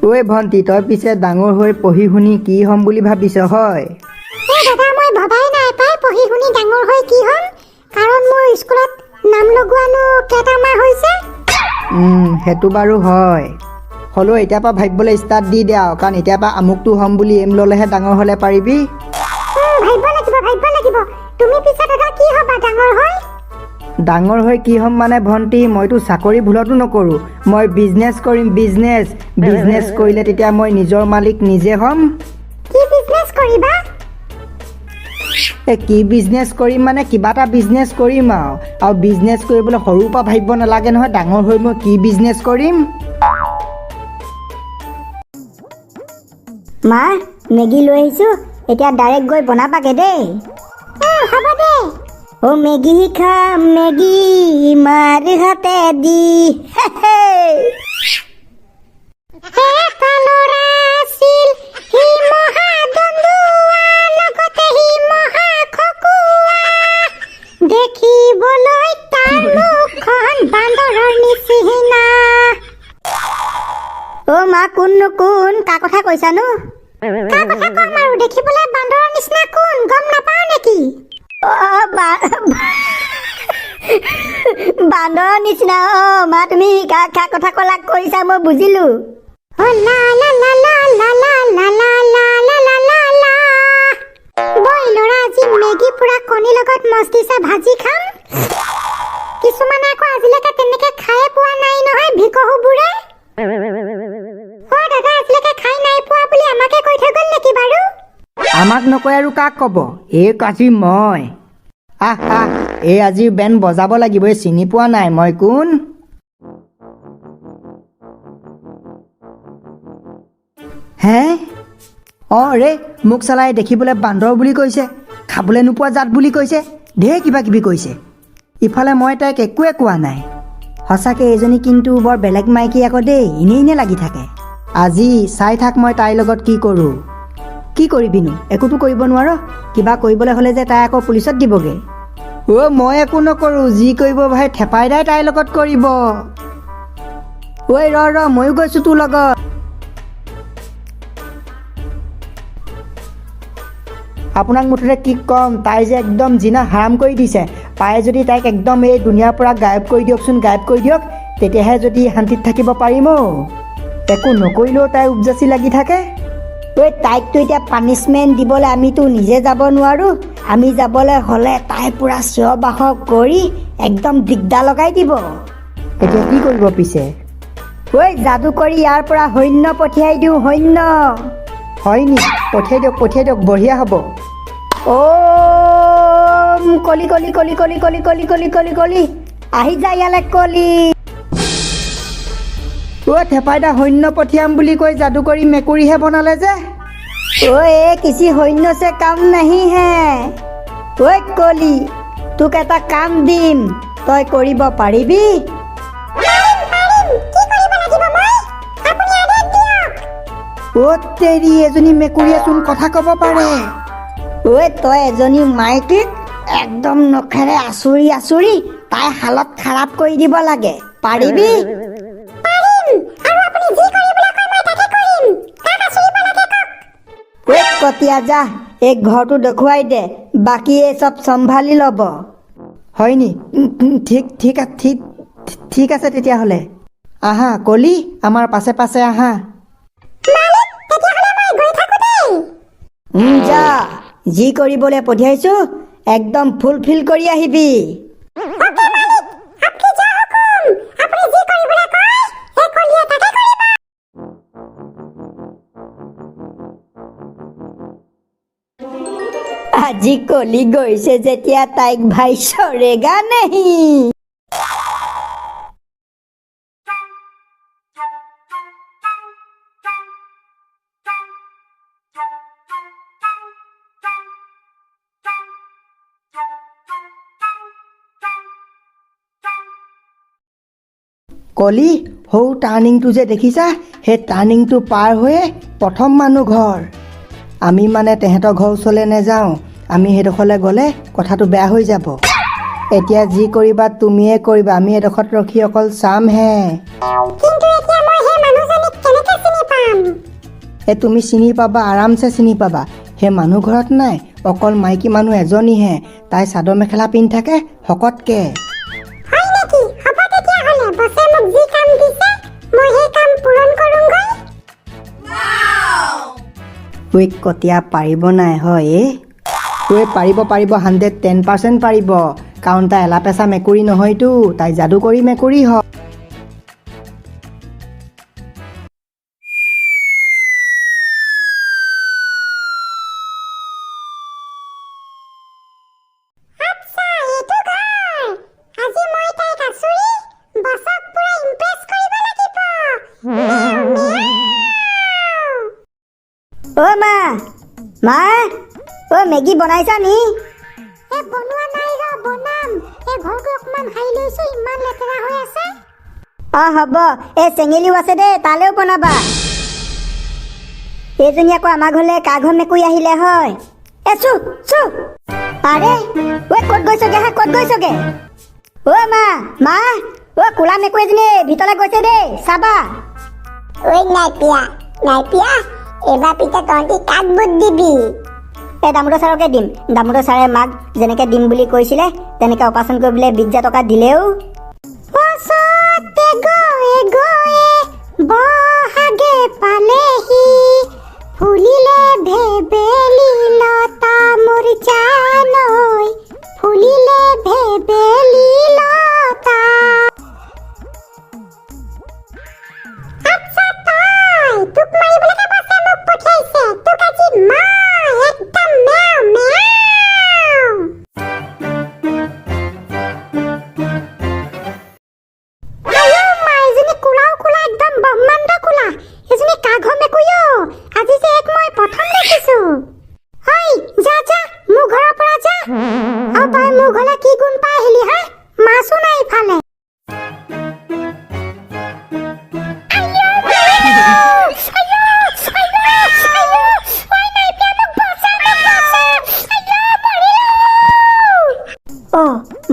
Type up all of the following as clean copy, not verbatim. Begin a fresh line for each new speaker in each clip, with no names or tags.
ঐ ভণ্টি, তই পিছে ডাঙৰ হৈ পঢ়ি শুনি কি হ'ম বুলি ভাবিছ হয়?
দাদা মই ভবাই নাই পাই পঢ়ি শুনি ডাঙৰ হৈ কি হ'ম, কাৰণ মোৰ স্কুলত নাম লগোৱানো কেইটামাহ হৈছে।
সেইটো বাৰু হয়, হ'লেও এতিয়াৰ পৰা ভাবিবলৈ ষ্টাৰ্ট দি দে আৰু, কাৰণ এতিয়াৰ পৰা আমুকটো হ'ম বুলি এম ল'লেহে ডাঙৰ হ'লে পাৰিবি।
ভাবিব লাগিব। তুমি পিছে দাদা কি হ'বা ডাঙৰ হৈ?
ডাঙৰ হৈ কি হ'ম মানে ভণ্টি, মইতো চাকৰি ভুলতো নকৰোঁ, মই বিজনেছ কৰিম। বিজনেছ কৰিলে তেতিয়া মই নিজৰ মালিক নিজে হ'ম।
কি বিজনেছ কৰিবা?
কি বিজনেছ কৰিম মানে কিবা এটা বিজনেছ কৰিম আৰু বিজনেছ কৰিবলৈ সৰুৰ পৰা ভাবিব নালাগে নহয়, ডাঙৰ হৈ মই কি বিজনেছ কৰিম।
মা, মেগী লৈ আহিছোঁ, এতিয়া ডাইৰেক্ট গৈ বনাবাগে দেই। হ'ব দে। মেগী খাম, মেগী মাৰ হাতে দি। দেখিবলৈ তাৰ মুখখন বান্দৰৰ নিচিনা। মা, কোন কাৰ কথা কৈছানো? কাৰ কথা কম আৰু, দেখিবলৈ বান্দৰৰ নিচিনা কোন গম নাপাও নেকি? বান্দৰৰ নিচিনা মা, তুমি কাৰ কথা কৈছা মই বুজিলো। আজি মেগী পুৰা কণীৰ লগত মস্তিচা ভাজি খাম। কিছুমানে আকৌ আজিলৈকে তেনেকে খাই পোৱা নাই নহয় ভিকহুবোৰে। দাদা আজিলৈকে খাই নাই পোৱা বুলি আমাকে কৈ থৈ গ'ল নেকি বাৰু?
আমাক নকয় আৰু কাক ক'ব? এই কাজি মই এই আজিৰ বেণ্ড বজাব লাগিব। এই চিনি পোৱা নাই মই কোন? হে ৰে, মোক চালাই দেখিবলৈ বান্দৰ বুলি কৈছে, খাবলৈ নোপোৱা জাত বুলি কৈছে, ঢেৰ কিবা কিবি কৈছে। ইফালে মই তাইক একোৱে কোৱা নাই। সঁচাকৈ এইজনী কিন্তু বৰ বেলেগ মাইকী আকৌ দেই, এনেই লাগি থাকে। আজি চাই থাক মই তাইৰ লগত কি কৰোঁ। কি কৰিবিনো? একোতো কৰিব নোৱাৰ। কিবা কৰিবলৈ হ'লে যে তাই আকৌ পুলিচত দিবগৈ। মই একো নকৰোঁ, যি কৰিব ভাই থেপাই দাই তাইৰ লগত কৰিব। ৰ ময়ো গৈছোঁ তোৰ লগত। আপোনাক মুঠতে কি ক'ম, তাই যে একদম জিনা হাৰাম কৰি দিছে। পায়ে যদি তাইক একদম এই দুনিয়াৰ পৰা গায়ব কৰি দিয়ক, তেতিয়াহে যদি শান্তিত থাকিব পাৰিম। একো নকৰিলেও তাই উপজাচি লাগি থাকে। তাইকতো এতিয়া পানিছমেণ্ট দিবলৈ আমিতো নিজে যাব নোৱাৰোঁ। আমি যাবলৈ হ'লে তাই পূৰা চিঞৰ বাখৰ কৰি একদম দিগদাৰ লগাই দিব। এতিয়া কি কৰিব পিছে? যাদু কৰি ইয়াৰ পৰা সৈন্য পঠিয়াই দিওঁ। সৈন্য হয় নি? পঠিয়াই দিয়ক, বঢ়িয়া হ'ব। কলি কলি কলি কলি কলি কলি কলি কলি কলি আহি যা ইয়ালৈ কলি। থেপাই দা সৈন্য পঠিয়াম বুলি কৈ যাদু কৰি মেকুৰীহে বনালে যে। কিছি সৈন্য চে কাম নাহি হে। কলি, তোক এটা কাম দিম, তই কৰিব পাৰিবি? তেৰি, এজনী মেকুৰীয়ে চোন কথা ক'ব পাৰে। তই এজনী মাইকীক একদম নখেৰে আচুৰি তাই হালত খাৰাপ কৰি দিব লাগে। পাৰিবি? কতিয়া যা, এই ঘৰটো দেখুৱাই দে, বাকী এই চব চম্ভালি ল'ব। হয় নি? ঠিক আছে তেতিয়াহ'লে। আহা কলি, আমাৰ পাছে পাছে আহা। যা, যি কৰিবলৈ পঠিয়াইছো একদম ফুলফিল কৰি আহিবি। আজি কলি গৈছে যেতিয়া তাইক ভাই চৰেগা নেহি। কলি, সৌ টাৰ্ণিংটো যে দেখিছা, সেই টাৰ্ণিংটো পাৰ হৈয়ে প্ৰথম মানুহ ঘৰ। আমি মানে তেহেঁতৰ ঘৰ ওচৰলৈ নাযাওঁ, আমি সেইডোখৰলৈ গ'লে কথাটো বেয়া হৈ যাব। এতিয়া যি কৰিবা তুমিয়ে কৰিবা, আমি এডোখৰত ৰখি অকল চামহে।
কিন্তু এতিয়া মই সেই মানুহজনীক কেনেকৈ চিনি পাম?
তুমি চিনি পাবা, আৰামছে চিনি পাবা। সেই মানুহ ঘৰত নাই, অকল মাইকী মানুহ এজনীহে। তাই চাদৰ মেখেলা পিন্ধি থাকে শকতকে।
হয় নেকি? হ'ব তেতিয়াহ'লে বছে মোক যি কাম দিছে মই সেই কাম পূৰণ কৰোঁগৈ।
ঐ কটীয়া পাৰিব নাই হয়? ঐ পাৰিব 110% পাৰিব। কাৰণ তাই এলাপেচা মেকুৰী নহয়তো, তাই যাদুকৰী মেকুৰী হয়।
আচ্ছা, এইটো ঘৰ। আজি মই তাইক আচুৰি বছক পুৰা ইমপ্ৰেছ কৰিব লাগিব। অ' মা, মেগী বনাইছা নি? বনোৱা নাই ৰ, বনাম। ঘৰটো অকমান হাৰি লৈছো, ইমান লেতেৰা হৈ আছে। হ'ব, চেঙেলিও আছে দেই, তালৈও বনাবা। এইজনী আকৌ আমাৰ ঘৰলৈ কা ঘৰ মেকুৰী আহিলে হয়। চু আৰে ক'ত গৈছগে হা, ক'ত গৈছগে? মা, কোলা মেকুৰী এজনী ভিতৰলৈ গৈছে দেই, চাবা। নাইপিয়া এবাৰ পিতা তহঁতি কাক বুট দিবি? দামোদৰ ছাৰকে দিম। দামোদৰ ছাৰে মাক যেনেকে দিম বুলি কৈছিলে তেনেকে অপাৰেশ্যন কৰিবলৈ 20,000 টকা দিলেও। বহাগে পালেহি ফুলিলে ভেবেলি লতা মোৰ জানৈ, ফুলিলে ভেবেলি লতা। আচ্ছা তই তোক মাৰিবলৈকে বছে মোক পঠিয়াইছে। তোক আজি মই একদম মেও মেও। এজনী কোলাও কোলা, একদম ব্ৰহ্মাণ্ড কোলা। এজনী কাঘৰ মেকুৰীও আজি যে এক মই প্ৰথম দেখিছো। যা মোৰ ঘৰৰ পৰা যা। আৰু তই মোৰ ঘৰলৈ কি গুণ পাই আহিলি হা? মাছো নাই ইফালে।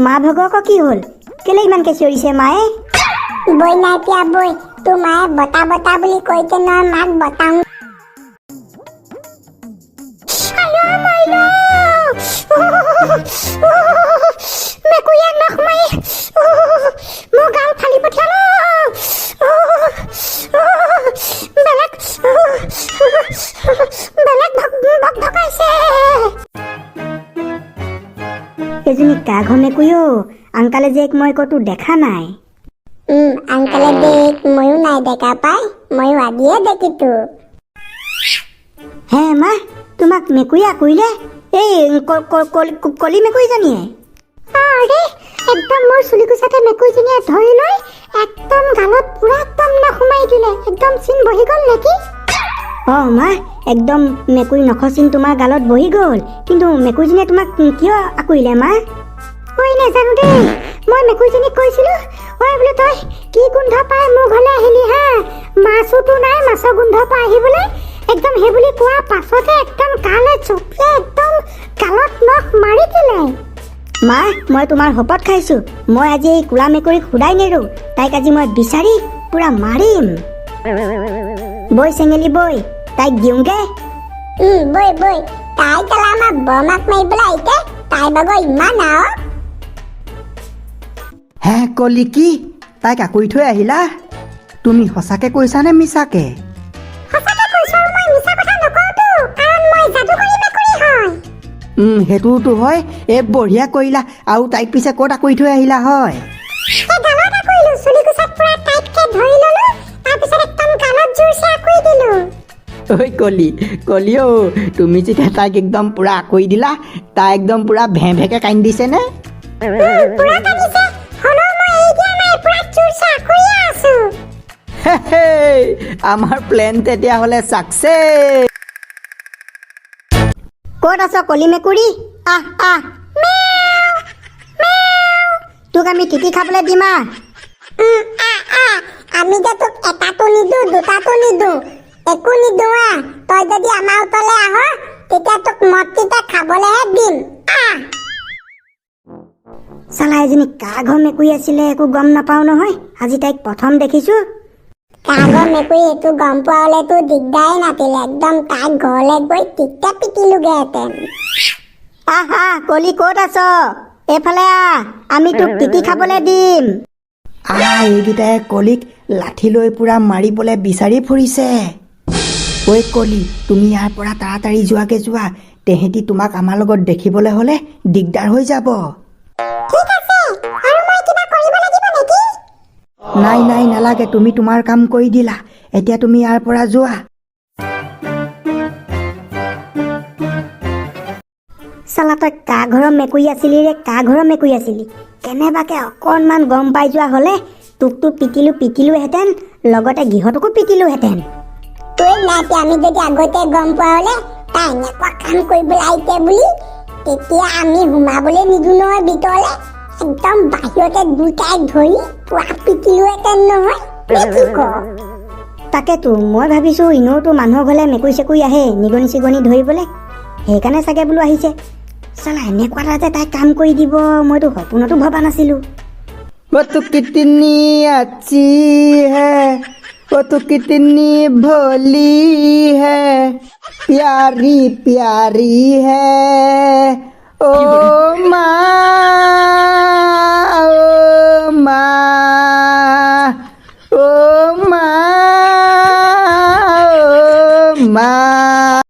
মা ভগক কি হ'ল? কেলে ইমানকে চিঞৰিছে মায়ে? বৈ নাই পিয়া বৈ, তোৰ মায়ে বতা বতা বুলি কৈছে নহয়, মাক বতাওঁ। মেকুৰীয়ে নখ মাৰি মোৰ গাল ফালি পঠিয়ালো। বেলেগ ভকাইছে। এজনী কাঘৰ মেকুৰীও, আংকালে যে মই ক'তো দেখা নাই। আংকালে দেখ, ময়ো নাই দেখা পাই, ময়ো আজিয়ে দেখিছো। হে মা, তোমাক মেকুৰীয়ে কৰিলে? এই কলি মেকুৰীজনীয়ে? আৰে একদম মোৰ চুলিকোছাতে মেকুৰীজনীয়ে ধৰি লৈ একদম গালত পুৰা একদম নসুমাই দিলে। একদম চিন বহি গ'ল নেকি? মা, একদম মেকুৰী নখৰ চিন তোমাৰ গালত বহি গ'ল। কিন্তু মেকুৰীজনীয়ে তোমাক কিয় আকুৰিলে মা? নাজানো দেই। মই মেকুৰীজনীক কৈছিলো, বোলে তই কি গোন্ধ পাই মোৰ ঘৰলৈ আহিলি হা? মাছোতো নাই, মাছৰ গোন্ধ পাই আহিবলৈ। একদম সেই বুলি কোৱা পাছতে একদম গালে চপিয়াই একদম গালত নখ মাৰি দিলে। মা, মই তোমাৰ শপত খাইছো, মই আজি এই কোলা মেকুৰীক সুদাই নেৰো। তাইক আজি মই বিচাৰি পুৰা মাৰিম। বৈ চেঙেলি বৈ, তাইক দিওঁগে। বৈ তাই কেলা আমাৰ বৰমাক মাৰিবলৈ আহিছে, তাই বাগৰ ইমান আৰু।
হে কলি, কি তাইক আকুৰি থৈ আহিলা? তুমি সঁচাকে কৈছানে মিছাকে? সেইটোতো হয়। বঢ়িয়া কৰিলা। আৰু তাইক পিছে ক'ত আকুৰি থৈ আহিলা হয়? কলি তুমি যেতিয়া তাইক একদম পুৰা আকুৰি দিলা, তাই একদম পুৰা ভে ভেকে কান্দিছে নে? আমাৰ প্লেন তেতিয়াহ'লে চাকচেছ।
ক'ত আছ কলি মেকুৰী? তোক আমি টিটি খাবলৈ দিম। আমি যে তোক এটাটো নিদো, দুটাটো নিদো, একো নিদো। তই যদি আমাৰ ওচৰলৈ আহ, তেতিয়া তোক মদকেইটা খাবলৈহে দিম। চালা, এজনী কা ঘৰ মেকুৰী আছিলে একো গম নাপাওঁ নহয়। আজি তাইক প্ৰথম দেখিছো। কা ঘৰ মেকুৰী এইটো গম পোৱা হ'লেতো দিগদাৰে নাছিলে, একদম তাক ঘৰলৈ গৈ তেতিয়া পিটিলোগেহেঁতেন।
আহা কলি ক'ত আছ? এইফালে আহ, আমি তোক পিটি খাবলৈ দিম।
এইকেইটাই কলিক লাঠি লৈ পুৰা মাৰিবলৈ বিচাৰি ফুৰিছে। ঐ কলি, তুমি ইয়াৰ পৰা তাড়াতাড়ি যোৱাগে যোৱা, তেহেঁতি তোমাক আমাৰ লগত দেখিবলৈ হ'লে দিগদাৰ হৈ যাব।
ঠিক আছে, আৰু মই কিবা কৰিব লাগিব নেকি?
নাই নাই নালাগে, তুমি তোমাৰ কাম কৰি দিলা, এতিয়া তুমি ইয়াৰ পৰা যোৱা।
চালা তই কা ঘৰৰ মেকুৰী আছিলি ৰে, কা ঘৰৰ মেকুৰী আছিলি? কেনেবাকে অকণমান গম পাই যোৱা হ'লে তোকতো পিটিলোহেঁতেন, লগতে গৃহটোকো পিটিলোহেঁতেন।
তই নাইতিয়া, আমি যদি আগতে গম পোৱা হ'লে তাই এনেকুৱা কাম কৰিবলৈ আহিছে বুলি, তেতিয়া আমি সোমাবলৈ নিদিওঁ নহয় ভিতৰলৈ, একদম বাহিৰতে দুটাই ধৰি পুৰা পিটিলোহেঁতেন নহয়। নে কি কৱ?
তাকেতো মই ভাবিছোঁ ইনেওতো মানুহৰ ঘৰলৈ মেকুৰী চেকুৰী আহে নিগনি চিগনি ধৰিবলৈ, সেইকাৰণে চাগে বোলো আহিছে। চালা এনেকুৱা এটা যে তাই কাম কৰি দিব মইতো সপোনতো ভবা নাছিলোঁ।
वो तो कितनी अच्छी है, वो तो कितनी भोली है, प्यारी प्यारी है, ओ माँ, ओ माँ, ओ माँ, ओ माँ।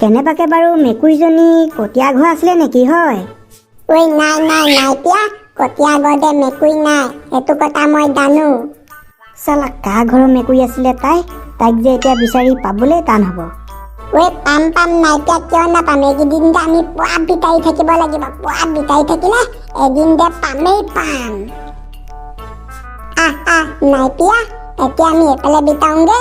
কেনেবাকে বাৰু মেকুৰীজনী কটীয়া ঘৰ আছিলে নেকি হয়?
ঐ নাই নাইতিয়া, কটীয়া ঘৰতে মেকুৰী নাই, সেইটো কথা মই জানো।
চালা কা ঘৰৰ মেকুৰী আছিলে তাইক যে এতিয়া বিচাৰি পাবলৈ টান হ'ব।
ঐ পাম নাইতিয়া, কিয় নাপাম? এইকেইদিন যে আমি পুৰা বিচাৰি থাকিব লাগিব, পুৰা বিচাৰি থাকিলে এদিন যে পামেই পাম। নাইতিয়া, এতিয়া আমি এইফালে বিচাৰোঁগে।